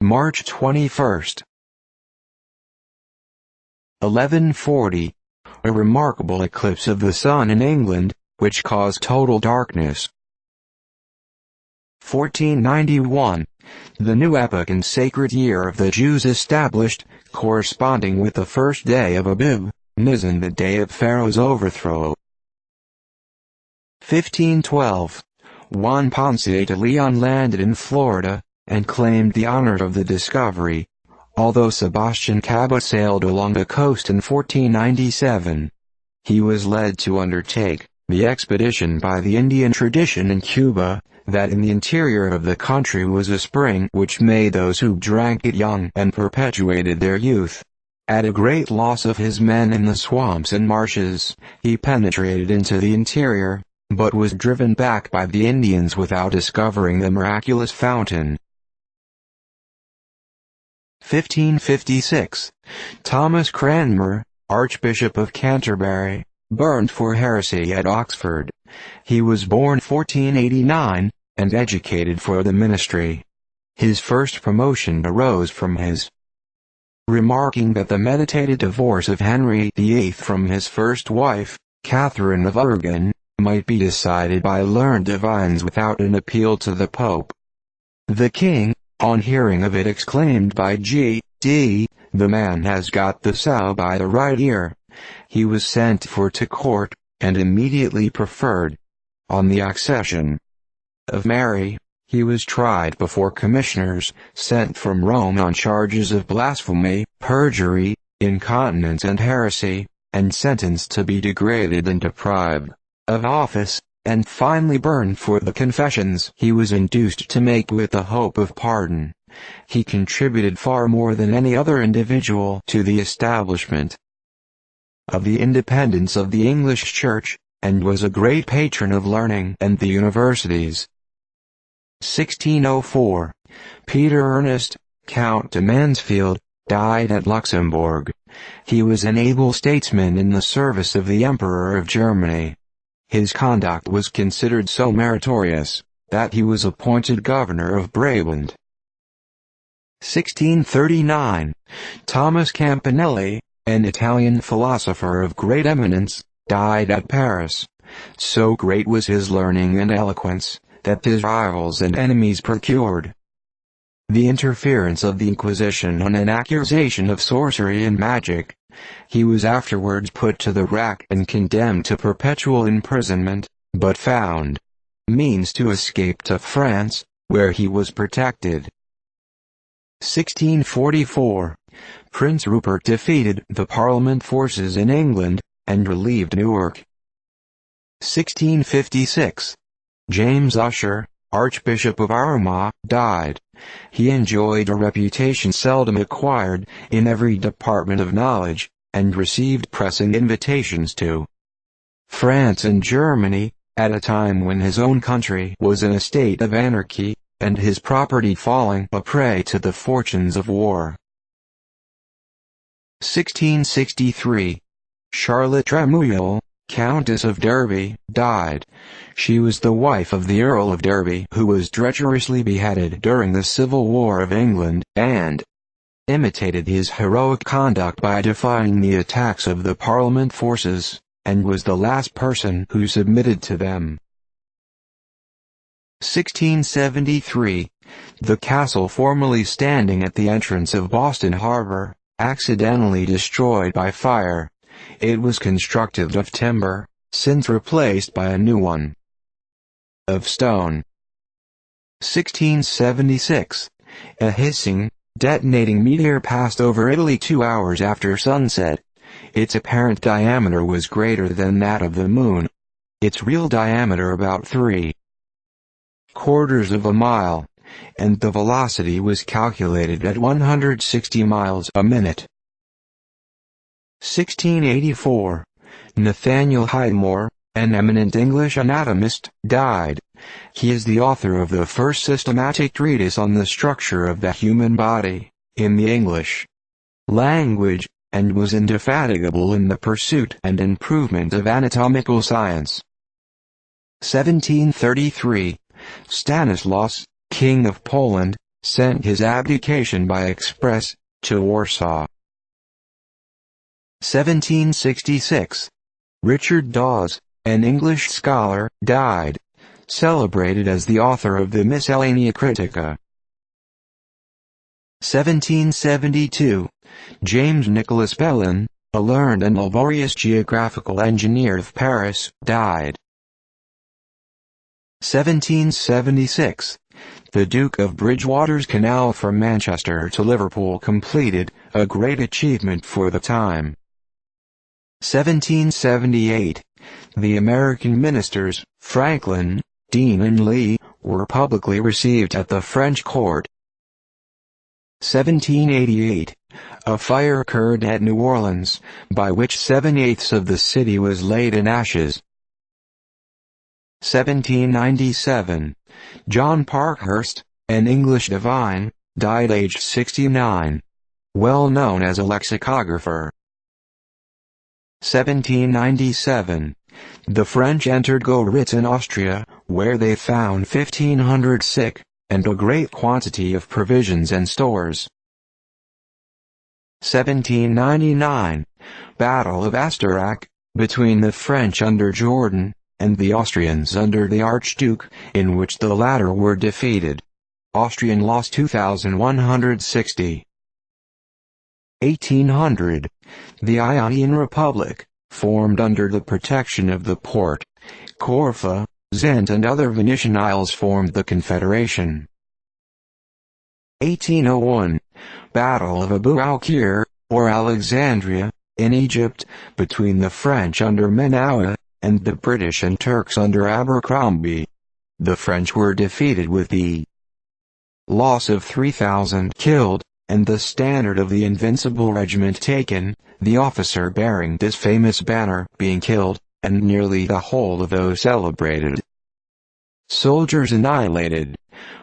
March 21st. 1140. A remarkable eclipse of the sun in England, which caused total darkness. 1491. The new epoch and sacred year of the Jews established, corresponding with the first day of Abib, Nisan, the day of Pharaoh's overthrow. 1512. Juan Ponce de Leon landed in Florida, and claimed the honor of the discovery, although Sebastian Cabot sailed along the coast in 1497. He was led to undertake the expedition by the Indian tradition in Cuba, that in the interior of the country was a spring which made those who drank it young and perpetuated their youth. At a great loss of his men in the swamps and marshes, he penetrated into the interior, but was driven back by the Indians without discovering the miraculous fountain. 1556. Thomas Cranmer, Archbishop of Canterbury, burned for heresy at Oxford. He was born 1489, and educated for the ministry. His first promotion arose from his remarking that the meditated divorce of Henry VIII from his first wife, Catherine of Aragon, might be decided by learned divines without an appeal to the Pope. The king, on hearing of it, exclaimed by G.D., "The man has got the sow by the right ear." He was sent for to court, and immediately preferred. On the accession of Mary, he was tried before commissioners, sent from Rome on charges of blasphemy, perjury, incontinence and heresy, and sentenced to be degraded and deprived of office, and finally burned for the confessions he was induced to make with the hope of pardon. He contributed far more than any other individual to the establishment of the independence of the English Church, and was a great patron of learning and the universities. 1604. Peter Ernest, Count de Mansfield, died at Luxembourg. He was an able statesman in the service of the Emperor of Germany. His conduct was considered so meritorious, that he was appointed governor of Brabant. 1639. Thomas Campanelli, an Italian philosopher of great eminence, died at Paris. So great was his learning and eloquence, that his rivals and enemies procured the interference of the Inquisition on an accusation of sorcery and magic. He was afterwards put to the rack and condemned to perpetual imprisonment, but found means to escape to France, where he was protected. 1644. Prince Rupert defeated the Parliament forces in England, and relieved Newark. 1656. James Ussher, Archbishop of Armagh, died. He enjoyed a reputation seldom acquired in every department of knowledge, and received pressing invitations to France and Germany, at a time when his own country was in a state of anarchy, and his property falling a prey to the fortunes of war. 1663. Charlotte Tremouille, Countess of Derby, died. She was the wife of the Earl of Derby, who was treacherously beheaded during the Civil War of England, and imitated his heroic conduct by defying the attacks of the Parliament forces, and was the last person who submitted to them. 1673. The castle formerly standing at the entrance of Boston Harbor, accidentally destroyed by fire. It was constructed of timber, since replaced by a new one of stone. 1676. A hissing, detonating meteor passed over Italy 2 hours after sunset. Its apparent diameter was greater than that of the moon. Its real diameter about 3/4 of a mile, and the velocity was calculated at 160 miles a minute. 1684. Nathaniel Highmore, an eminent English anatomist, died. He is the author of the first systematic treatise on the structure of the human body, in the English language, and was indefatigable in the pursuit and improvement of anatomical science. 1733. Stanislaus, King of Poland, sent his abdication by express to Warsaw. 1766. Richard Dawes, an English scholar, died, celebrated as the author of the Miscellanea Critica. 1772. James Nicholas Belin, a learned and laborious geographical engineer of Paris, died. 1776. The Duke of Bridgewater's canal from Manchester to Liverpool completed, a great achievement for the time. 1778. The American ministers, Franklin, Dean and Lee, were publicly received at the French court. 1788. A fire occurred at New Orleans, by which 7/8 of the city was laid in ashes. 1797. John Parkhurst, an English divine, died aged 69. Well known as a lexicographer. 1797. The French entered Goritz in Austria, where they found 1,500 sick, and a great quantity of provisions and stores. 1799. Battle of Astarac, between the French under Jourdan, and the Austrians under the Archduke, in which the latter were defeated. Austrian loss 2,160. 1800. The Ionian Republic, formed under the protection of the Porte, Corfu, Zend and other Venetian isles formed the Confederation. 1801. Battle of Abu al-Kir, or Alexandria, in Egypt, between the French under Menaua, and the British and Turks under Abercrombie. The French were defeated with the loss of 3,000 killed, and the standard of the Invincible Regiment taken, the officer bearing this famous banner being killed, and nearly the whole of those celebrated soldiers annihilated.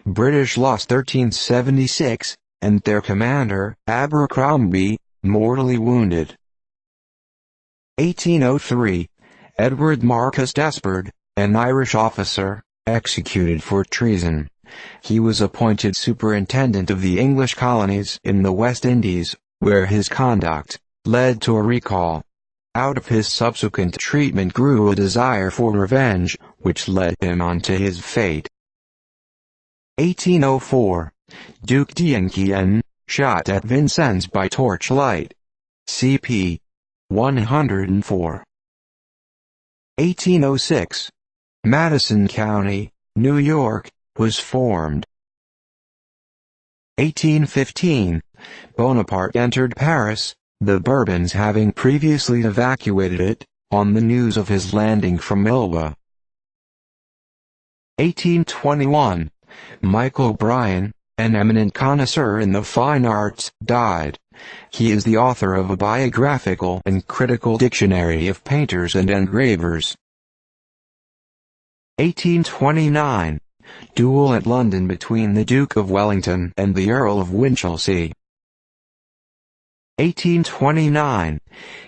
British loss 1376, and their commander, Abercrombie, mortally wounded. 1803. Edward Marcus Despard, an Irish officer, executed for treason. He was appointed superintendent of the English colonies in the West Indies, where his conduct led to a recall. Out of his subsequent treatment grew a desire for revenge, which led him on to his fate. 1804. Duke d'Enghien, shot at Vincennes by torchlight. CP 104. 1806. Madison County, New York, was formed. 1815. Bonaparte entered Paris, the Bourbons having previously evacuated it, on the news of his landing from Elba. 1821. Michael Bryan, an eminent connoisseur in the fine arts, died. He is the author of a biographical and critical dictionary of painters and engravers. 1829. Duel at London between the Duke of Wellington and the Earl of Winchelsea. 1829.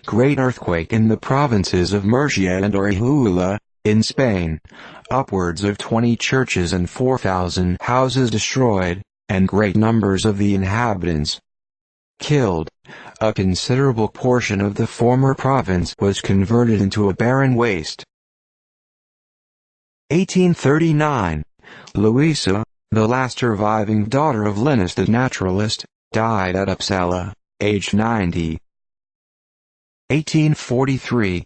Great earthquake in the provinces of Murcia and Orihuela, in Spain. Upwards of 20 churches and 4,000 houses destroyed, and great numbers of the inhabitants killed. A considerable portion of the former province was converted into a barren waste. 1839. Louisa, the last surviving daughter of Linus the naturalist, died at Uppsala, aged 90. 1843.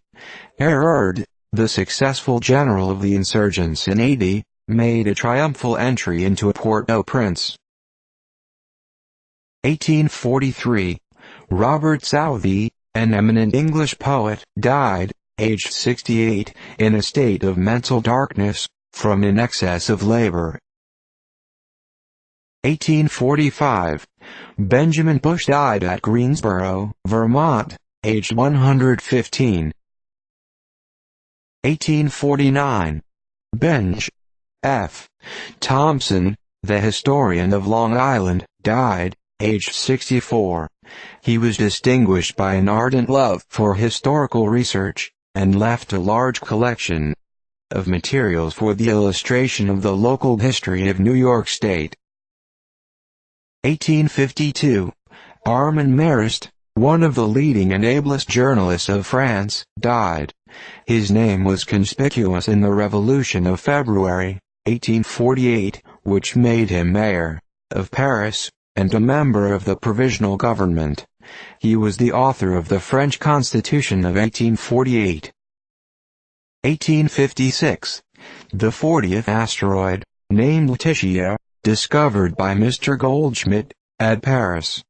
Erard, the successful general of the insurgents in Haiti, made a triumphal entry into Port-au-Prince. 1843. Robert Southey, an eminent English poet, died, aged 68, in a state of mental darkness, from an excess of labor. 1845. Benjamin Bush died at Greensboro, Vermont, aged 115. 1849. Benj. F. Thompson, the historian of Long Island, died, aged 64. He was distinguished by an ardent love for historical research, and left a large collection of materials for the illustration of the local history of New York State. 1852. Armand Marest, one of the leading and ablest journalists of France, died. His name was conspicuous in the Revolution of February, 1848, which made him mayor of Paris, and a member of the provisional government. He was the author of the French Constitution of 1848. 1856. The 40th asteroid, named Letitia, discovered by Mr. Goldschmidt, at Paris.